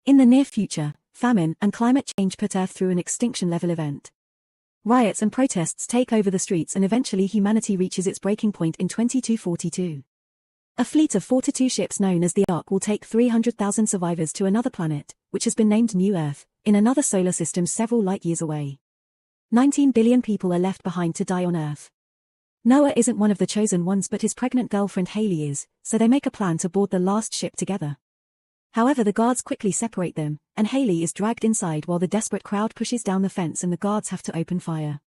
In the near future, famine and climate change put Earth through an extinction-level event. Riots and protests take over the streets and eventually humanity reaches its breaking point in 2242. A fleet of 42 ships known as the Ark will take 300,000 survivors to another planet, which has been named New Earth, in another solar system several light-years away. 19 billion people are left behind to die on Earth. Noah isn't one of the chosen ones, but his pregnant girlfriend Haley is, so they make a plan to board the last ship together. However, the guards quickly separate them, and Haley is dragged inside while the desperate crowd pushes down the fence and the guards have to open fire.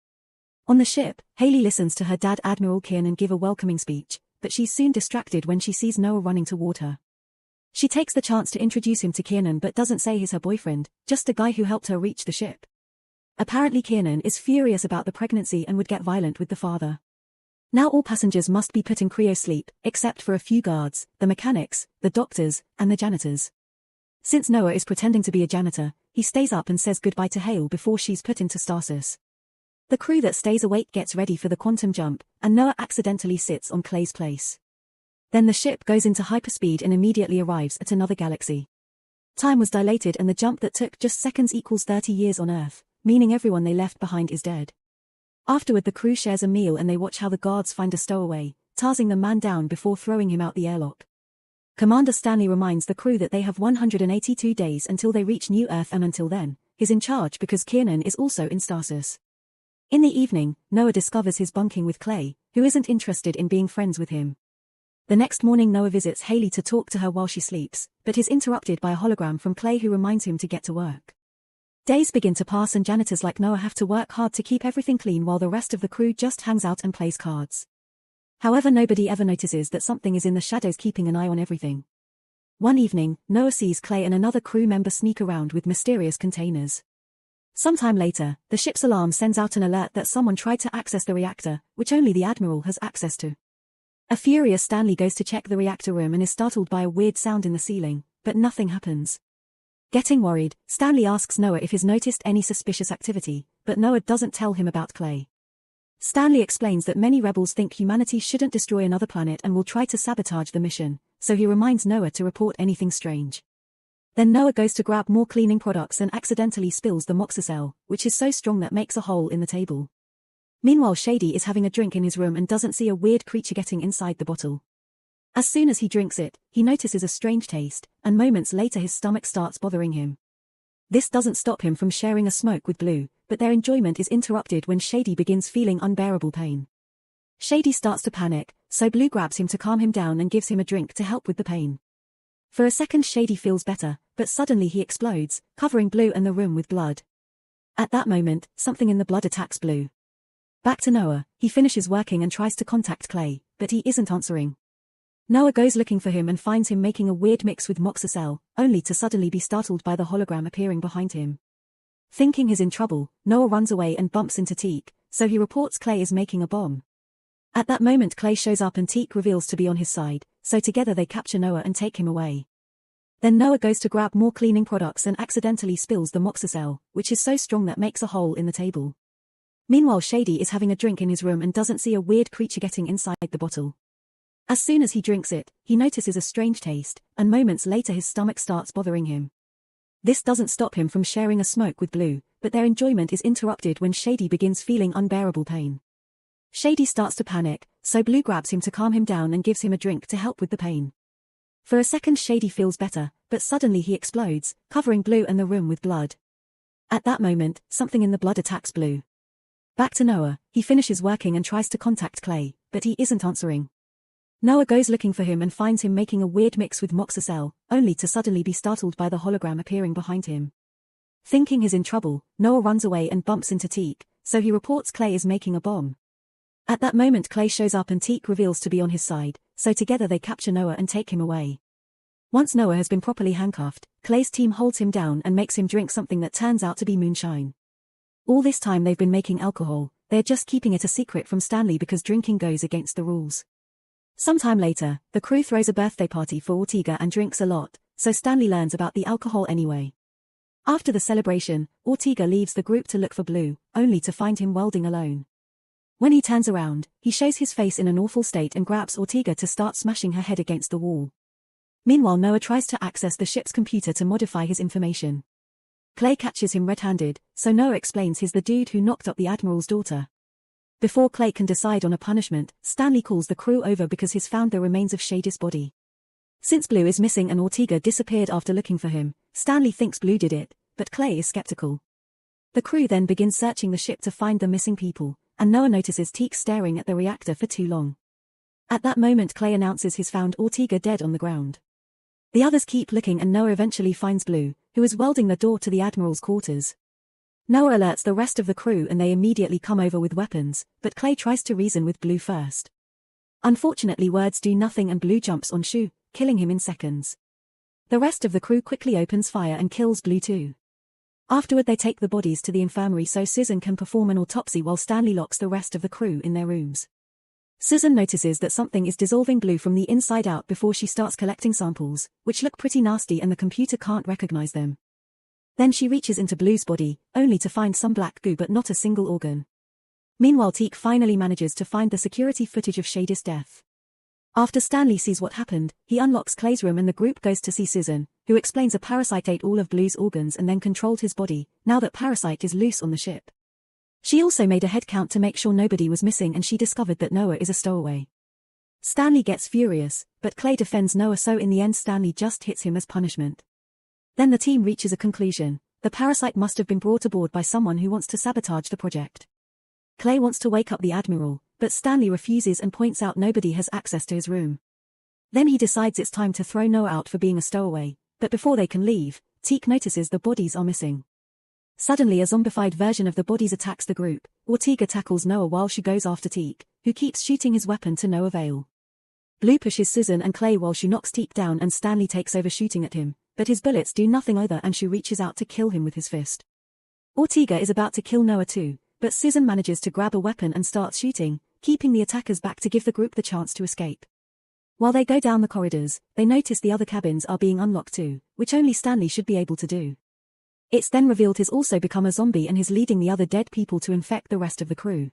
On the ship, Haley listens to her dad Admiral Kiernan give a welcoming speech, but she's soon distracted when she sees Noah running toward her. She takes the chance to introduce him to Kiernan but doesn't say he's her boyfriend, just a guy who helped her reach the ship. Apparently Kiernan is furious about the pregnancy and would get violent with the father. Now all passengers must be put in cryo-sleep, except for a few guards, the mechanics, the doctors, and the janitors. Since Noah is pretending to be a janitor, he stays up and says goodbye to Hale before she's put into stasis. The crew that stays awake gets ready for the quantum jump, and Noah accidentally sits on Clay's place. Then the ship goes into hyperspeed and immediately arrives at another galaxy. Time was dilated and the jump that took just seconds equals 30 years on Earth, meaning everyone they left behind is dead. Afterward the crew shares a meal and they watch how the guards find a stowaway, tarsing the man down before throwing him out the airlock. Commander Stanley reminds the crew that they have 182 days until they reach New Earth, and until then, he's in charge because Kiernan is also in stasis. In the evening, Noah discovers his bunking with Clay, who isn't interested in being friends with him. The next morning Noah visits Haley to talk to her while she sleeps, but is interrupted by a hologram from Clay who reminds him to get to work. Days begin to pass and janitors like Noah have to work hard to keep everything clean while the rest of the crew just hangs out and plays cards. However, nobody ever notices that something is in the shadows keeping an eye on everything. One evening, Noah sees Clay and another crew member sneak around with mysterious containers. Sometime later, the ship's alarm sends out an alert that someone tried to access the reactor, which only the Admiral has access to. A furious Stanley goes to check the reactor room and is startled by a weird sound in the ceiling, but nothing happens. Getting worried, Stanley asks Noah if he's noticed any suspicious activity, but Noah doesn't tell him about Clay. Stanley explains that many rebels think humanity shouldn't destroy another planet and will try to sabotage the mission, so he reminds Noah to report anything strange. Then Noah goes to grab more cleaning products and accidentally spills the moxicell, which is so strong that makes a hole in the table. Meanwhile, Shady is having a drink in his room and doesn't see a weird creature getting inside the bottle. As soon as he drinks it, he notices a strange taste, and moments later his stomach starts bothering him. This doesn't stop him from sharing a smoke with Blue, but their enjoyment is interrupted when Shady begins feeling unbearable pain. Shady starts to panic, so Blue grabs him to calm him down and gives him a drink to help with the pain. For a second Shady feels better, but suddenly he explodes, covering Blue and the room with blood. At that moment, something in the blood attacks Blue. Back to Noah, he finishes working and tries to contact Clay, but he isn't answering. Noah goes looking for him and finds him making a weird mix with moxicell, only to suddenly be startled by the hologram appearing behind him. Thinking he's in trouble, Noah runs away and bumps into Teak, so he reports Clay is making a bomb. At that moment Clay shows up and Teak reveals to be on his side, so together they capture Noah and take him away. Then Noah goes to grab more cleaning products and accidentally spills the moxicell, which is so strong that makes a hole in the table. Meanwhile, Shady is having a drink in his room and doesn't see a weird creature getting inside the bottle. As soon as he drinks it, he notices a strange taste, and moments later his stomach starts bothering him. This doesn't stop him from sharing a smoke with Blue, but their enjoyment is interrupted when Shady begins feeling unbearable pain. Shady starts to panic, so Blue grabs him to calm him down and gives him a drink to help with the pain. For a second Shady feels better, but suddenly he explodes, covering Blue and the room with blood. At that moment, something in the blood attacks Blue. Back to Noah, he finishes working and tries to contact Clay, but he isn't answering. Noah goes looking for him and finds him making a weird mix with moxicell, only to suddenly be startled by the hologram appearing behind him. Thinking he's in trouble, Noah runs away and bumps into Teak, so he reports Clay is making a bomb. At that moment Clay shows up and Teak reveals to be on his side, so together they capture Noah and take him away. Once Noah has been properly handcuffed, Clay's team holds him down and makes him drink something that turns out to be moonshine. All this time they've been making alcohol, they're just keeping it a secret from Stanley because drinking goes against the rules. Sometime later, the crew throws a birthday party for Ortega and drinks a lot, so Stanley learns about the alcohol anyway. After the celebration, Ortega leaves the group to look for Blue, only to find him welding alone. When he turns around, he shows his face in an awful state and grabs Ortega to start smashing her head against the wall. Meanwhile, Noah tries to access the ship's computer to modify his information. Clay catches him red-handed, so Noah explains he's the dude who knocked up the Admiral's daughter. Before Clay can decide on a punishment, Stanley calls the crew over because he's found the remains of Shady's body. Since Blue is missing and Ortega disappeared after looking for him, Stanley thinks Blue did it, but Clay is skeptical. The crew then begins searching the ship to find the missing people, and Noah notices Teak staring at the reactor for too long. At that moment, Clay announces he's found Ortega dead on the ground. The others keep looking and Noah eventually finds Blue, who is welding the door to the Admiral's quarters. Noah alerts the rest of the crew and they immediately come over with weapons, but Clay tries to reason with Blue first. Unfortunately, words do nothing and Blue jumps on Shu, killing him in seconds. The rest of the crew quickly opens fire and kills Blue too. Afterward, they take the bodies to the infirmary so Susan can perform an autopsy while Stanley locks the rest of the crew in their rooms. Susan notices that something is dissolving Blue from the inside out before she starts collecting samples, which look pretty nasty and the computer can't recognize them. Then she reaches into Blue's body, only to find some black goo but not a single organ. Meanwhile, Teak finally manages to find the security footage of Shady's death. After Stanley sees what happened, he unlocks Clay's room and the group goes to see Susan, who explains a parasite ate all of Blue's organs and then controlled his body, now that parasite is loose on the ship. She also made a head count to make sure nobody was missing and she discovered that Noah is a stowaway. Stanley gets furious, but Clay defends Noah so in the end Stanley just hits him as punishment. Then the team reaches a conclusion: the parasite must have been brought aboard by someone who wants to sabotage the project. Clay wants to wake up the Admiral, but Stanley refuses and points out nobody has access to his room. Then he decides it's time to throw Noah out for being a stowaway, but before they can leave, Teak notices the bodies are missing. Suddenly a zombified version of the bodies attacks the group. Ortega tackles Noah while she goes after Teak, who keeps shooting his weapon to no avail. Blue pushes Susan and Clay while she knocks Teak down and Stanley takes over shooting at him, but his bullets do nothing either and she reaches out to kill him with his fist. Ortega is about to kill Noah too, but Susan manages to grab a weapon and starts shooting, keeping the attackers back to give the group the chance to escape. While they go down the corridors, they notice the other cabins are being unlocked too, which only Stanley should be able to do. It's then revealed he's also become a zombie and he's leading the other dead people to infect the rest of the crew.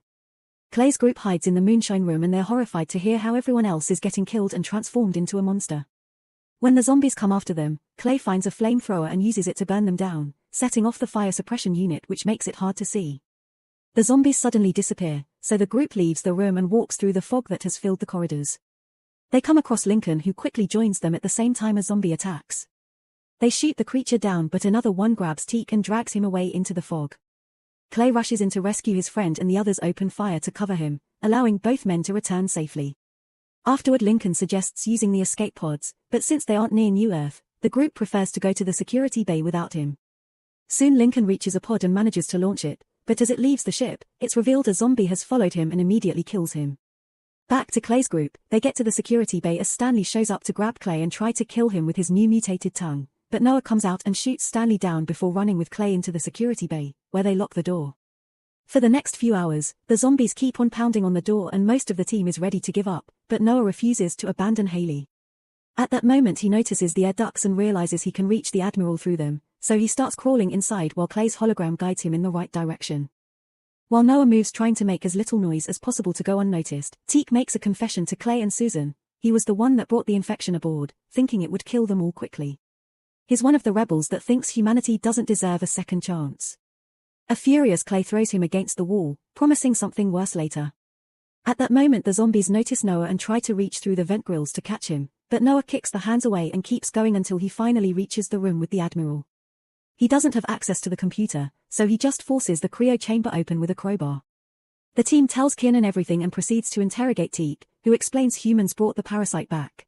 Clay's group hides in the moonshine room and they're horrified to hear how everyone else is getting killed and transformed into a monster. When the zombies come after them, Clay finds a flamethrower and uses it to burn them down, setting off the fire suppression unit which makes it hard to see. The zombies suddenly disappear, so the group leaves the room and walks through the fog that has filled the corridors. They come across Lincoln, who quickly joins them at the same time a zombie attacks. They shoot the creature down but another one grabs Teak and drags him away into the fog. Clay rushes in to rescue his friend and the others open fire to cover him, allowing both men to return safely. Afterward, Lincoln suggests using the escape pods, but since they aren't near New Earth, the group prefers to go to the security bay without him. Soon Lincoln reaches a pod and manages to launch it, but as it leaves the ship, it's revealed a zombie has followed him and immediately kills him. Back to Clay's group, they get to the security bay as Stanley shows up to grab Clay and try to kill him with his new mutated tongue, but Noah comes out and shoots Stanley down before running with Clay into the security bay, where they lock the door. For the next few hours, the zombies keep on pounding on the door and most of the team is ready to give up, but Noah refuses to abandon Haley. At that moment he notices the air ducts and realizes he can reach the Admiral through them, so he starts crawling inside while Clay's hologram guides him in the right direction. While Noah moves trying to make as little noise as possible to go unnoticed, Teak makes a confession to Clay and Susan. He was the one that brought the infection aboard, thinking it would kill them all quickly. He's one of the rebels that thinks humanity doesn't deserve a second chance. A furious Clay throws him against the wall, promising something worse later. At that moment the zombies notice Noah and try to reach through the vent grills to catch him, but Noah kicks the hands away and keeps going until he finally reaches the room with the Admiral. He doesn't have access to the computer, so he just forces the cryo chamber open with a crowbar. The team tells Kiernan everything and proceeds to interrogate Teak, who explains humans brought the parasite back.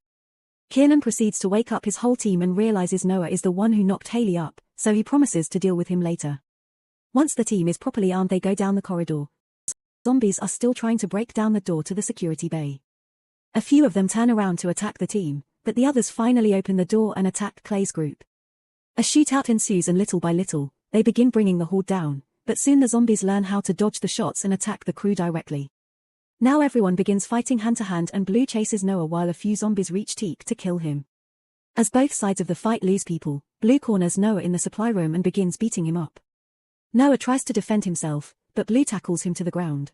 Kiernan proceeds to wake up his whole team and realizes Noah is the one who knocked Haley up, so he promises to deal with him later. Once the team is properly armed they go down the corridor. Zombies are still trying to break down the door to the security bay. A few of them turn around to attack the team, but the others finally open the door and attack Clay's group. A shootout ensues and little by little, they begin bringing the horde down, but soon the zombies learn how to dodge the shots and attack the crew directly. Now everyone begins fighting hand to hand and Blue chases Noah while a few zombies reach Teak to kill him. As both sides of the fight lose people, Blue corners Noah in the supply room and begins beating him up. Noah tries to defend himself, but Blue tackles him to the ground.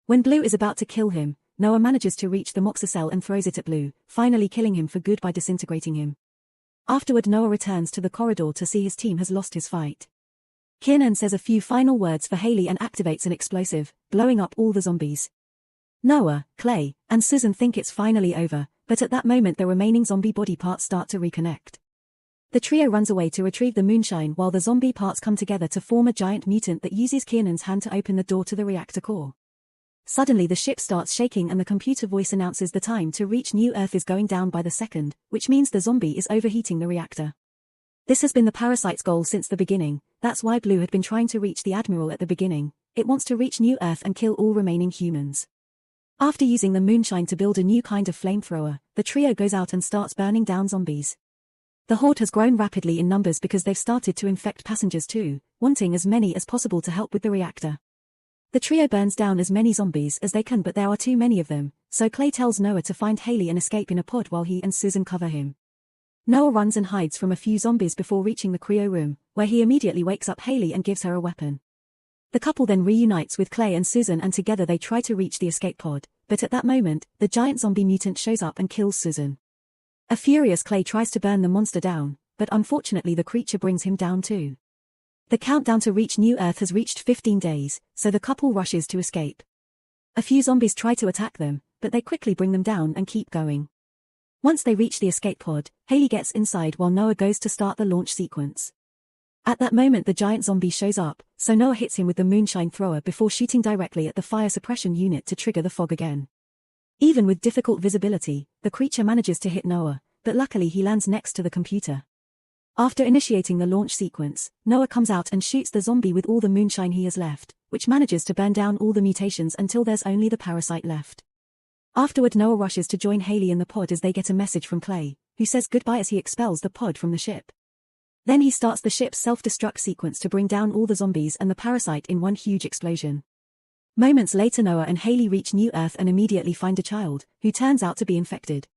When Blue is about to kill him, Noah manages to reach the Moxa cell and throws it at Blue, finally killing him for good by disintegrating him. Afterward, Noah returns to the corridor to see his team has lost his fight. Kiernan says a few final words for Haley and activates an explosive, blowing up all the zombies. Noah, Clay, and Susan think it's finally over, but at that moment the remaining zombie body parts start to reconnect. The trio runs away to retrieve the moonshine while the zombie parts come together to form a giant mutant that uses Kiernan's hand to open the door to the reactor core. Suddenly the ship starts shaking and the computer voice announces the time to reach New Earth is going down by the second, which means the zombie is overheating the reactor. This has been the parasite's goal since the beginning, that's why Blue had been trying to reach the Admiral at the beginning. It wants to reach New Earth and kill all remaining humans. After using the moonshine to build a new kind of flamethrower, the trio goes out and starts burning down zombies. The horde has grown rapidly in numbers because they've started to infect passengers too, wanting as many as possible to help with the reactor. The trio burns down as many zombies as they can, but there are too many of them, so Clay tells Noah to find Haley and escape in a pod while he and Susan cover him. Noah runs and hides from a few zombies before reaching the cryo room, where he immediately wakes up Haley and gives her a weapon. The couple then reunites with Clay and Susan and together they try to reach the escape pod, but at that moment, the giant zombie mutant shows up and kills Susan. A furious Clay tries to burn the monster down, but unfortunately the creature brings him down too. The countdown to reach New Earth has reached 15 days, so the couple rushes to escape. A few zombies try to attack them, but they quickly bring them down and keep going. Once they reach the escape pod, Haley gets inside while Noah goes to start the launch sequence. At that moment the giant zombie shows up, so Noah hits him with the moonshine thrower before shooting directly at the fire suppression unit to trigger the fog again. Even with difficult visibility, the creature manages to hit Noah, but luckily he lands next to the computer. After initiating the launch sequence, Noah comes out and shoots the zombie with all the moonshine he has left, which manages to burn down all the mutations until there's only the parasite left. Afterward, Noah rushes to join Haley in the pod as they get a message from Clay, who says goodbye as he expels the pod from the ship. Then he starts the ship's self-destruct sequence to bring down all the zombies and the parasite in one huge explosion. Moments later, Noah and Haley reach New Earth and immediately find a child, who turns out to be infected.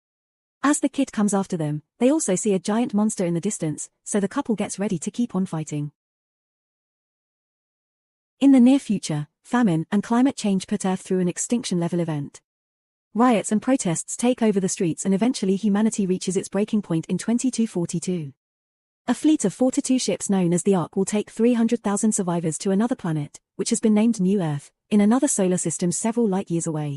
As the kid comes after them, they also see a giant monster in the distance, so the couple gets ready to keep on fighting. In the near future, famine and climate change put Earth through an extinction-level event. Riots and protests take over the streets and eventually humanity reaches its breaking point in 2242. A fleet of 42 ships known as the Ark will take 300,000 survivors to another planet, which has been named New Earth, in another solar system several light-years away.